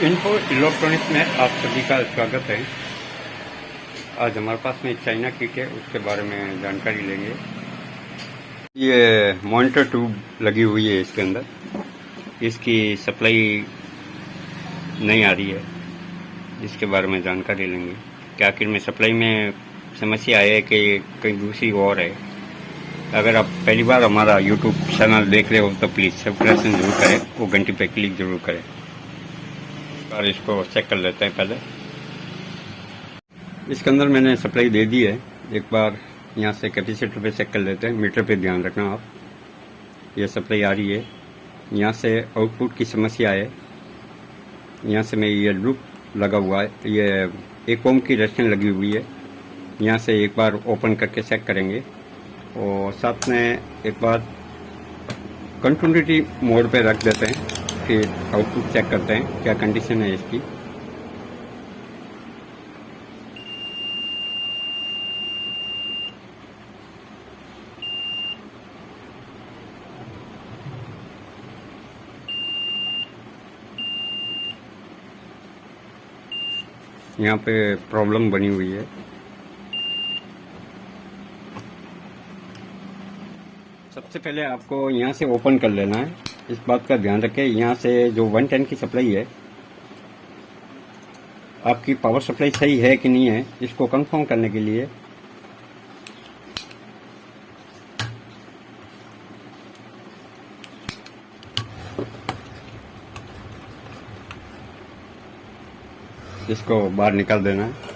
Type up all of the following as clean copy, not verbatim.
Info electronics में आप सभी का स्वागत है। आज हमारे पास में चाइना किट है, उसके बारे में जानकारी लेंगे। ये मॉनिटर ट्यूब लगी हुई है इसके अंदर, इसकी सप्लाई नहीं आ रही है, इसके बारे में जानकारी लेंगे कि आखिर में सप्लाई में समस्या है कि कहीं दूसरी और है। अगर आप पहली बार हमारा यूट्यूब चैनल देख रहे हो तो प्लीज़ सब्सक्रिप्शन जरूर करें, वो घंटी पे क्लिक जरूर करें। और इसको चेक कर लेते हैं पहले। इसके अंदर मैंने सप्लाई दे दी है। एक बार यहाँ से कैपेसिटर पे चेक कर लेते हैं। मीटर पे ध्यान रखना आप, ये सप्लाई आ रही है। यहाँ से आउटपुट की समस्या है। यहाँ से मैं ये लूप लगा हुआ है, ये 1 ओम की रेजिस्टेंस लगी हुई है। यहाँ से एक बार ओपन करके चेक करेंगे और साथ में एक बार कंटिन्यूटी मोड पे रख देते हैं, फिर आउटपुट चेक करते हैं क्या कंडीशन है इसकी। यहाँ पे प्रॉब्लम बनी हुई है। सबसे पहले आपको यहाँ से ओपन कर लेना है। इस बात का ध्यान रखें, यहाँ से जो 110 की सप्लाई है, आपकी पावर सप्लाई सही है कि नहीं है, इसको कंफर्म करने के लिए इसको बाहर निकाल देना है।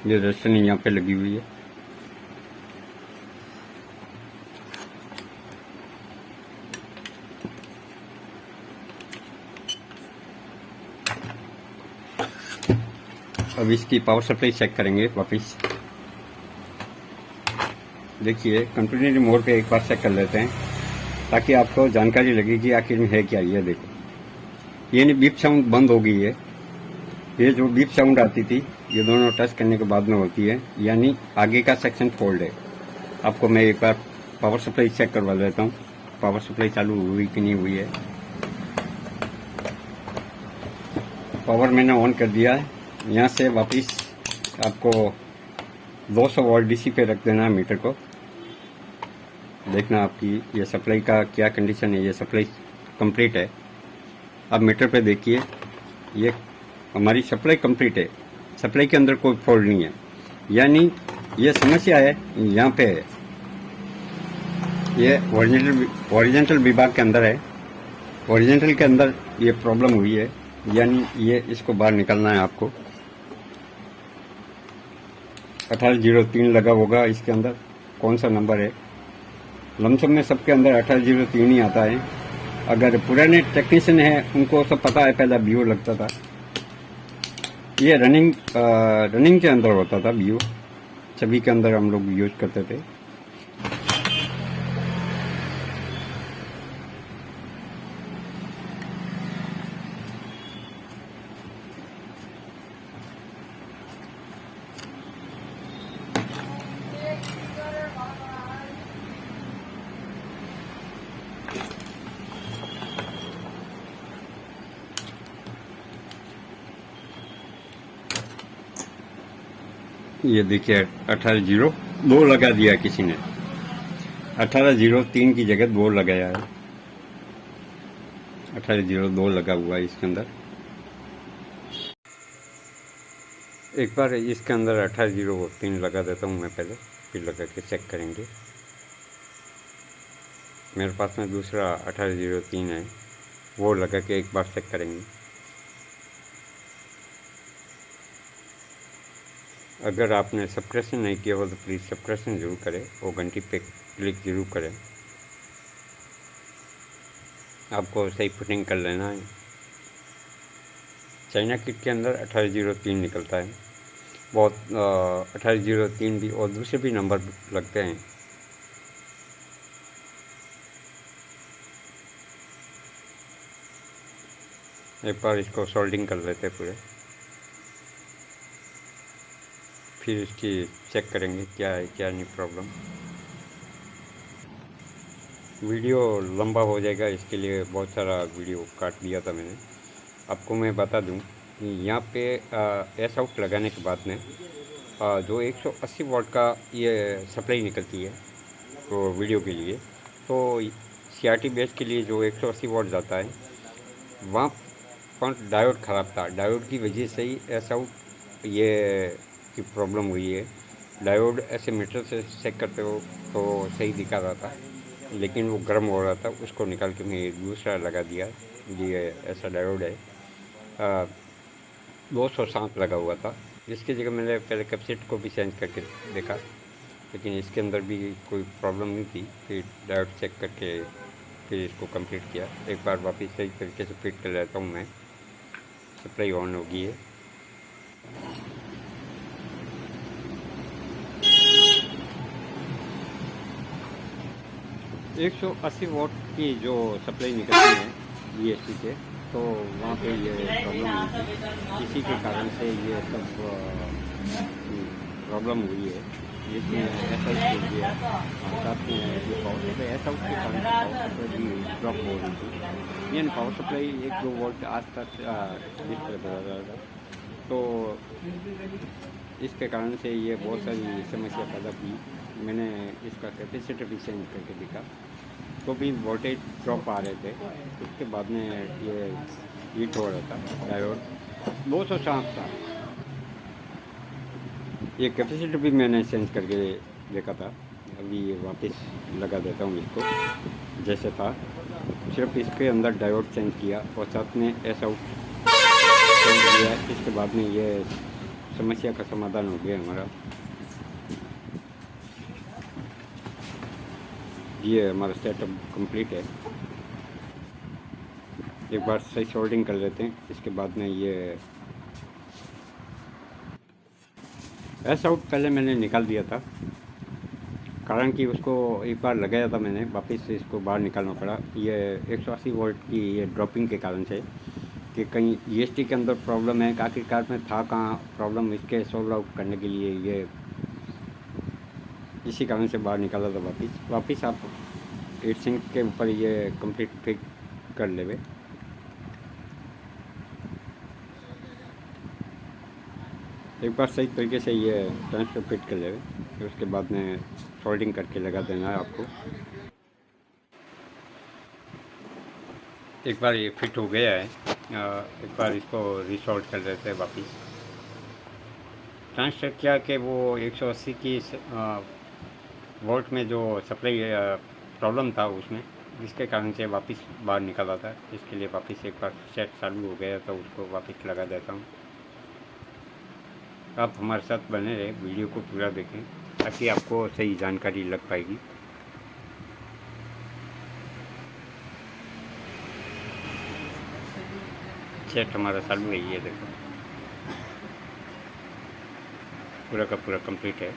ये रजिस्टर यहाँ पे लगी हुई है। अब इसकी पावर सप्लाई चेक करेंगे वापस। देखिए कंटिन्यूटी मोड पे एक बार चेक कर लेते हैं ताकि आपको जानकारी लगेगी आखिर में है क्या। ये देखो, ये नहीं बीप साउंड बंद हो गई है। ये जो बीप साउंड आती थी, ये दोनों टच करने के बाद में होती है, यानी आगे का सेक्शन फोल्ड है। आपको मैं एक बार पावर सप्लाई चेक करवा देता हूँ, पावर सप्लाई चालू हुई कि नहीं हुई है। पावर मैंने ऑन कर दिया है। यहाँ से वापस आपको 200 वोल्ट डीसी पे रख देना है मीटर को। देखना आपकी ये सप्लाई का क्या कंडीशन है। ये सप्लाई कंप्लीट है। अब मीटर पे देखिए, ये हमारी सप्लाई कंप्लीट है, सप्लाई के अंदर कोई फॉल्ट नहीं है, यानी ये समस्या है यहाँ पे है। ये ओरिजेंटल विभाग के अंदर है, ओरिजेंटल के अंदर ये प्रॉब्लम हुई है, यानी ये इसको बाहर निकालना है आपको। 1803 लगा होगा इसके अंदर, कौन सा नंबर है, लमसम में सबके अंदर 1803 ही आता है। अगर पुराने टेक्नीशियन है उनको सब पता है, पहला बीओ लगता था। ये रनिंग के अंदर होता था बीओ, सभी के अंदर हम लोग यूज करते थे। ये देखिए 1802 लगा दिया किसी ने, 1803 की जगह 2 लगाया है। 1802 लगा हुआ है इसके अंदर। एक बार इसके अंदर 1803 लगा देता हूँ मैं पहले, फिर लगा के चेक करेंगे। मेरे पास में दूसरा 1803 है, वो लगा के एक बार चेक करेंगे। अगर आपने सब्सक्रिप्शन नहीं किया हो तो प्लीज़ सब्सक्रिप्शन जरूर करें, वो घंटी पे क्लिक जरूर करें। आपको सही फिटिंग कर लेना है। चाइना किट के अंदर 1803 निकलता है। बहुत 1803 भी और दूसरे भी नंबर लगते हैं। एक बार इसको सोल्डिंग कर लेते हैं पूरे, फिर इसकी चेक करेंगे क्या है क्या नहीं प्रॉब्लम। वीडियो लंबा हो जाएगा, इसके लिए बहुत सारा वीडियो काट दिया था मैंने। आपको मैं बता दूं कि यहाँ पे एस आउट लगाने के बाद में जो 180 वॉट का ये सप्लाई निकलती है तो वीडियो के लिए, तो CRT बेस के लिए जो 180 वॉट जाता है वहाँ पर डायोड ख़राब था। डायोड की वजह से ही एस आउट ये की प्रॉब्लम हुई है। डायोड ऐसे मीटर से चेक करते हो तो सही दिखा रहा था, लेकिन वो गर्म हो रहा था, उसको निकाल के मैं दूसरा लगा दिया। ये ऐसा डायोड है, 207 लगा हुआ था। इसकी जगह मैंने पहले कैपेसिटर को भी चेंज करके देखा, लेकिन इसके अंदर भी कोई प्रॉब्लम नहीं थी। फिर डायोड चेक करके फिर इसको कंप्लीट किया। एक बार वापस सही तरीके से फिट कर लेता हूँ मैं। सप्लाई ऑन हो गई है। एक 180 वॉट की जो सप्लाई निकलती है VST से, तो वहाँ पे ये प्रॉब्लम हुई थी। इसी के कारण से ये सब प्रॉब्लम हुई है। जिसमें ऐसा हो गया साथ में ये पावर सप्लाई ऐसा उसके कारण से पावर सप्लाई भी ड्रॉप हो रही थी। यानी पावर सप्लाई 1-2 वोल्ट आस तक इस तरह बढ़ा रहा था, तो इसके कारण से ये बहुत सारी समस्या पैदा की। मैंने इसका कैपेसिटर भी चेंज करके देखा तो भी वोल्टेज ड्रॉप आ रहे थे। उसके बाद में ये हीट हो रहा था। डायोड 207 था। ये कैपेसिटर भी मैंने चेंज करके देखा था। अभी ये वापस लगा देता हूँ इसको जैसे था। सिर्फ इसके अंदर डायोड चेंज किया और साथ में एस आउट चेंज किया। इसके बाद में ये समस्या का समाधान हो गया हमारा। ये हमारा सेटअप कंप्लीट है। एक बार सही सोल्डिंग कर लेते हैं, इसके बाद में ये एस आउट पहले मैंने निकाल दिया था, कारण कि उसको एक बार लगाया था मैंने, वापस से इसको बाहर निकालना पड़ा। ये 180 वोल्ट की ये ड्रॉपिंग के कारण से कि कहीं GST के अंदर प्रॉब्लम है, आखिरकार में था कहाँ प्रॉब्लम, इसके सॉल्व आउट करने के लिए ये इसी कारण से बाहर निकाला था। वापस आप हीट सिंक के ऊपर ये कंप्लीट फिट कर लेवे। एक बार सही तरीके से ये ट्रांसफर फिट कर लेवे, फिर उसके बाद में सोल्डिंग करके लगा देना है आपको। एक बार ये फिट हो गया है, एक बार इसको रिसोल्ट कर देते हैं वापस। ट्रांसफर किया कि वो 180 की वोल्ट में जो सप्लाई प्रॉब्लम था उसमें, जिसके कारण से वापस बाहर निकाला था। इसके लिए वापस एक बार सेट चालू हो गया तो उसको वापस लगा देता हूँ। आप हमारे साथ बने रहे, वीडियो को पूरा देखें ताकि आपको सही जानकारी लग पाएगी। सेट हमारा चालू है, ये देखो पूरा का पूरा कंप्लीट है।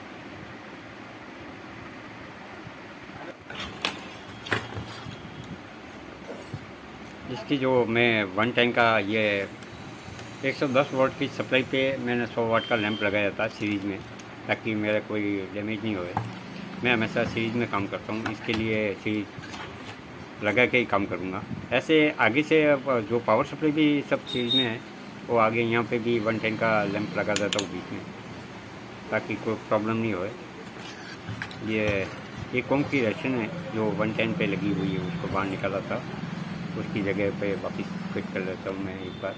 इसकी जो मैं 1 टाइम का ये 110 वोल्ट की सप्लाई पे मैंने 100 वाट का लैंप लगाया था सीरीज़ में, ताकि मेरा कोई डैमेज नहीं होए। मैं हमेशा सीरीज़ में काम करता हूँ, इसके लिए सीरीज लगा के ही काम करूँगा। ऐसे आगे से जो पावर सप्लाई भी सब सीरीज में है, वो आगे यहाँ पे भी 1 टाइम का लैंप लगा देता हूँ बीच में, ताकि कोई प्रॉब्लम नहीं होए। ये कौन की रेशन है जो 1 टाइम पे लगी हुई है, उसको बाहर निकाला था, उसकी जगह पे वापस फिट कर लेता हूँ मैं एक बार।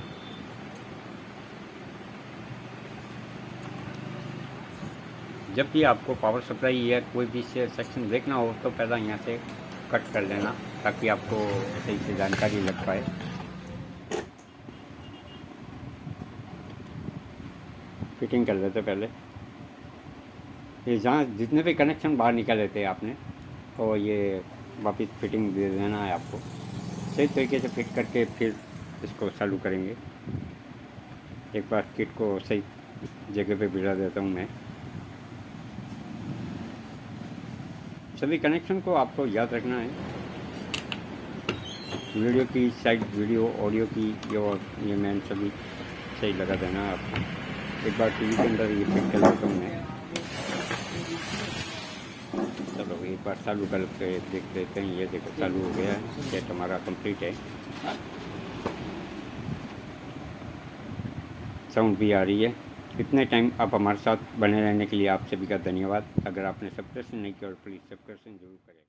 जब भी आपको पावर सप्लाई या कोई भी सेक्शन देखना हो तो पहला यहाँ से कट कर लेना, ताकि आपको सही से जानकारी लग पाए। फिटिंग कर लेते पहले। ये जहाँ जितने भी कनेक्शन बाहर निकाले थे आपने, तो ये वापस फिटिंग दे देना है आपको। सही तरीके से फिट करके फिर इसको चालू करेंगे। एक बार किट को सही जगह पे भिड़ा देता हूँ मैं। सभी कनेक्शन को आपको याद रखना है। वीडियो की साइड, वीडियो ऑडियो की ये मैन सभी सही लगा देना है आपको। एक बार टीवी के अंदर ये फिट कर लेता हूँ मैं। चलो ये एक बार चालू करके देख लेते हैं। ये देखो चालू हो गया है, सेट हमारा कंप्लीट है। साउंड भी आ रही है। इतने टाइम आप हमारे साथ बने रहने के लिए आप सभी का धन्यवाद। अगर आपने सब्सक्रिप्शन नहीं किया और प्लीज़ सब्सक्रिप्शन जरूर करें।